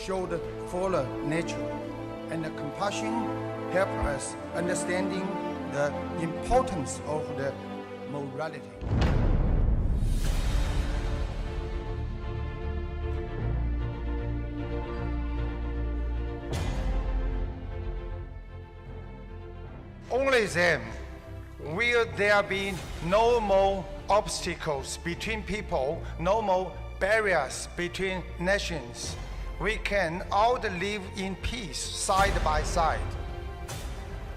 showed fuller nature, and compassion help us understanding the importance of the morality. Only then will there be no more obstacles between people, no more barriers between nations. We can all live in peace side by side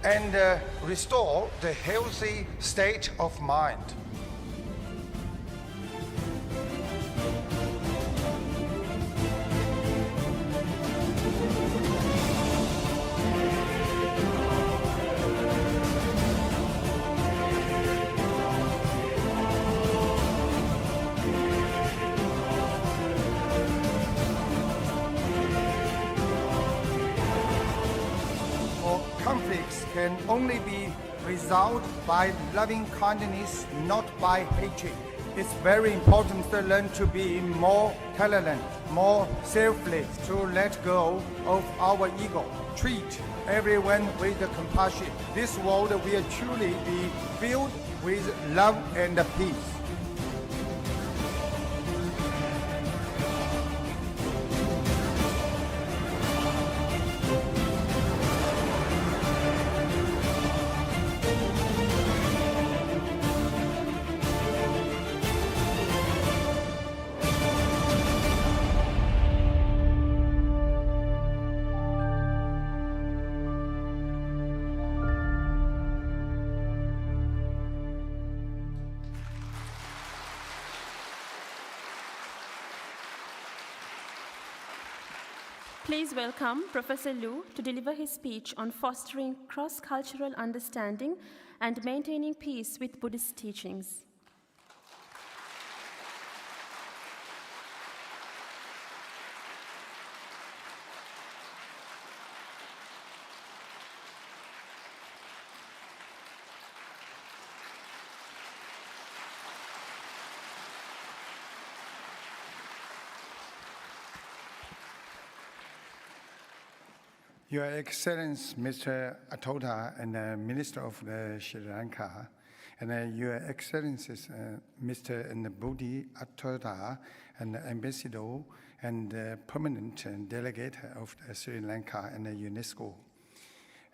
and restore the healthy state of mind. Conflicts can only be resolved by loving kindness, not by hatred. It's very important to learn to be more tolerant, more selfless, to let go of our ego, treat everyone with compassion. This world will truly be filled with love and peace. Please welcome Professor Lu to deliver his speech on fostering cross-cultural understanding and maintaining peace with Buddhist teachings. Your Excellency, Mr. Atota, and Minister of Sri Lanka, and Your Excellencies, Mr. and Bodhi Atota, and Ambassador and Permanent Delegate of Sri Lanka and UNESCO,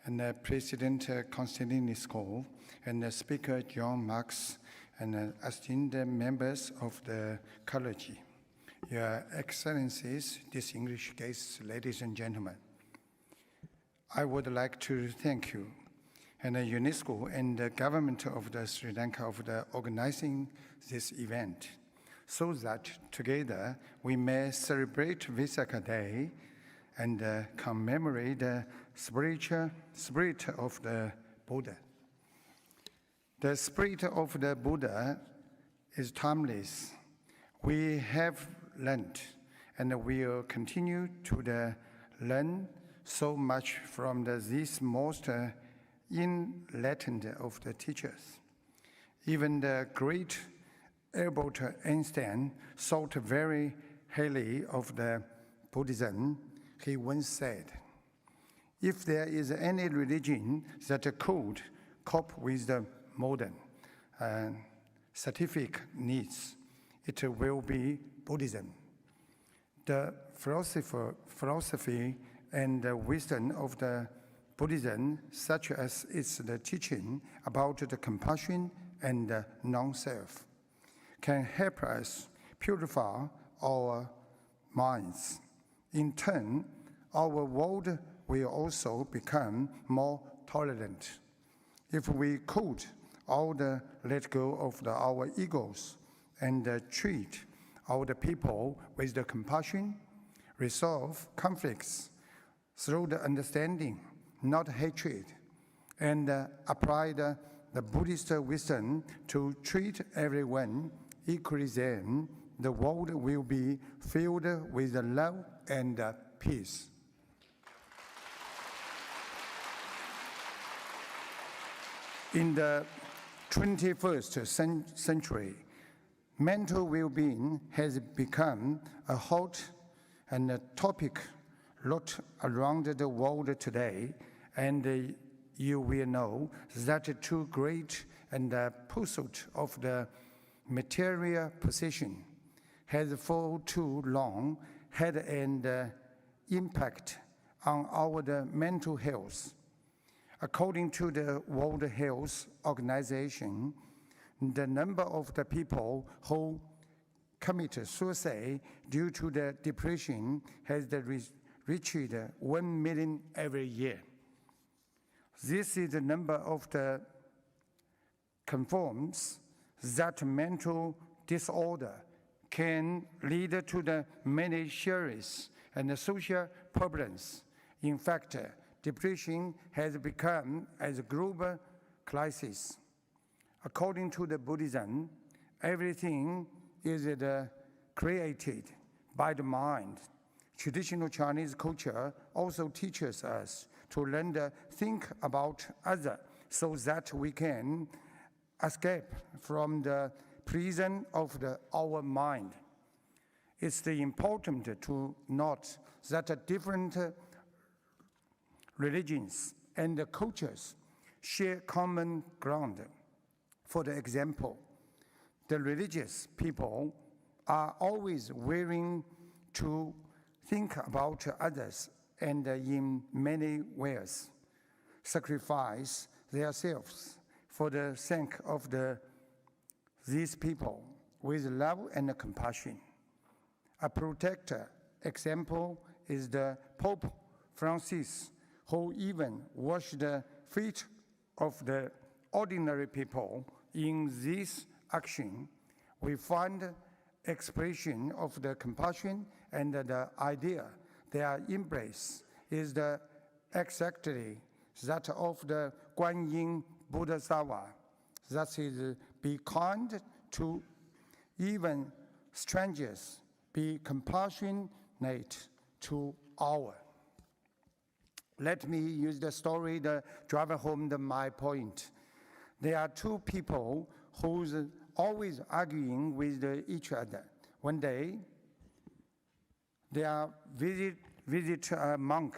and President Konstantinescu, and Speaker John Marks, and esteemed members of the College. Your Excellencies, distinguished guests, ladies and gentlemen, I would like to thank you and UNESCO and the government of the Sri Lanka for organizing this event so that together we may celebrate Vesak Day and commemorate the spiritual spirit of the Buddha. The spirit of the Buddha is timeless. We have learned and will continue to learn so much from these most enlightened of the teachers. Even the great Albert Einstein thought very highly of the Buddhism. He once said, if there is any religion that could cope with the modern scientific needs, it will be Buddhism. The philosophy and the wisdom of the Buddhism, such as its the teaching about the compassion and the non-self, can help us purify our minds. In turn, our world will also become more tolerant. If we could all let go of our egos and treat all the people with the compassion, resolve conflicts through the understanding, not hatred, and apply the Buddhist wisdom to treat everyone equally, then the world will be filled with love and peace. In the 21st century, mental well-being has become a hot and a topic look around the world today, and you will know that too great and the pursuit of the material possession has for too long had an impact on our mental health. According to the World Health Organization, the number of the people who commit suicide due to the depression has reached 1 million every year. This is the number of the confirms that mental disorder can lead to the many serious and social problems. In fact, depression has become a global crisis. According to the Buddhism, everything is created by the mind. Traditional Chinese culture also teaches us to learn to think about others so that we can escape from the prison of our mind. It's important to note that different religions and cultures share common ground. For the example, the religious people are always willing to think about others and in many ways sacrifice themselves for the sake of these people with love and compassion. A protector example is the Pope Francis, who even washed the feet of the ordinary people. In this action, we find expression of the compassion, and the idea their embrace is exactly that of the Guanyin Bodhisattva. That is, be kind to even strangers, be compassionate to all. Let me use the story to drive home my point. There are two people who's always arguing with each other. One day, they are visit a monk,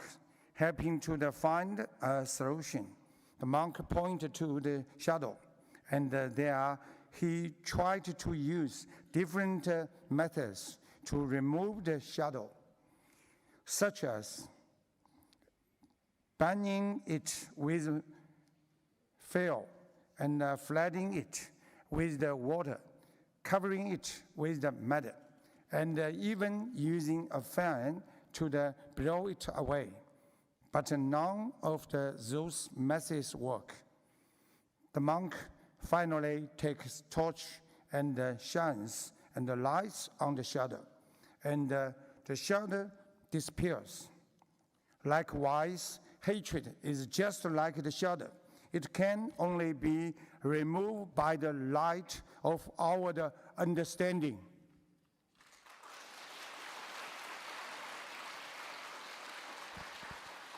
helping to find a solution. The monk pointed to the shadow, and there he tried to use different methods to remove the shadow, such as banning it with fire and flooding it with the water, covering it with the mud, and even using a fan to blow it away. But none of those methods work. The monk finally takes torch and shines and lights on the shadow, and the shadow disappears. Likewise, hatred is just like the shadow. It can only be removed by the light of our understanding.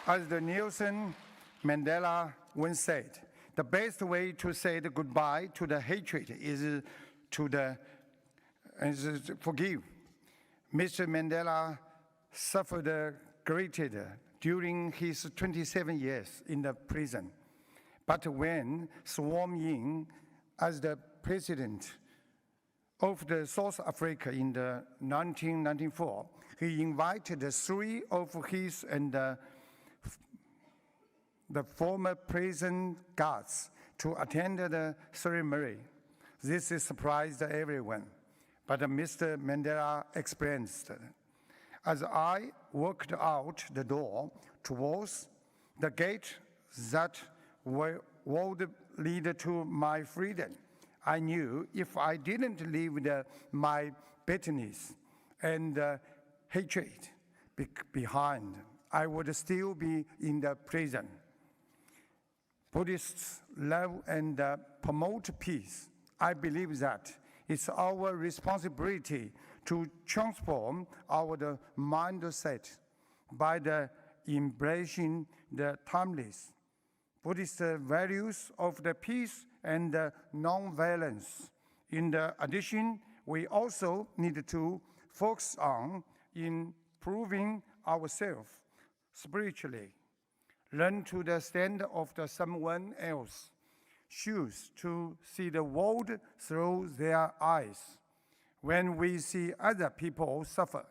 As the Nelson Mandela once said, the best way to say the goodbye to the hatred is to forgive. Mr. Mandela suffered greatly during his 27 years in the prison. But when sworn in as the president of South Africa in 1994, he invited 3 of his and the former prison guards to attend the ceremony. This surprised everyone, but Mr. Mandela experienced. As I walked out the door towards the gate that would lead to my freedom, I knew if I didn't leave my bitterness and hatred behind, I would still be in the prison. Buddhists love and promote peace. I believe that it's our responsibility to transform our mindset by embracing the timeless Buddhist values of the peace and non-violence. In addition, we also need to focus on improving ourselves spiritually. Learn to the stand of someone else's shoes to see the world through their eyes. When we see other people suffer,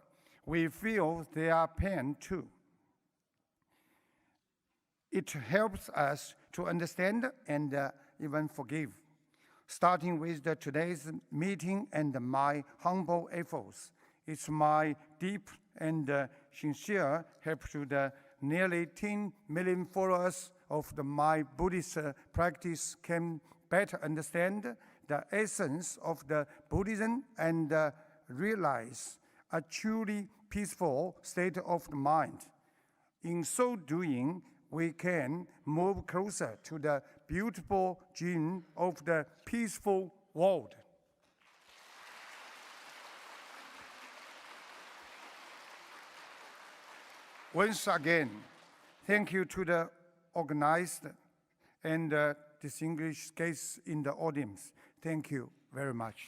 we feel their pain too. It helps us to understand and even forgive. Starting with today's meeting and my humble efforts, it's my deep and sincere help to the nearly 10 million followers of my Buddhist practice can better understand the essence of the Buddhism and realize a truly peaceful state of the mind. In so doing, we can move closer to the beautiful dream of the peaceful world. Once again, thank you to the organized and distinguished guests in the audience. Thank you very much.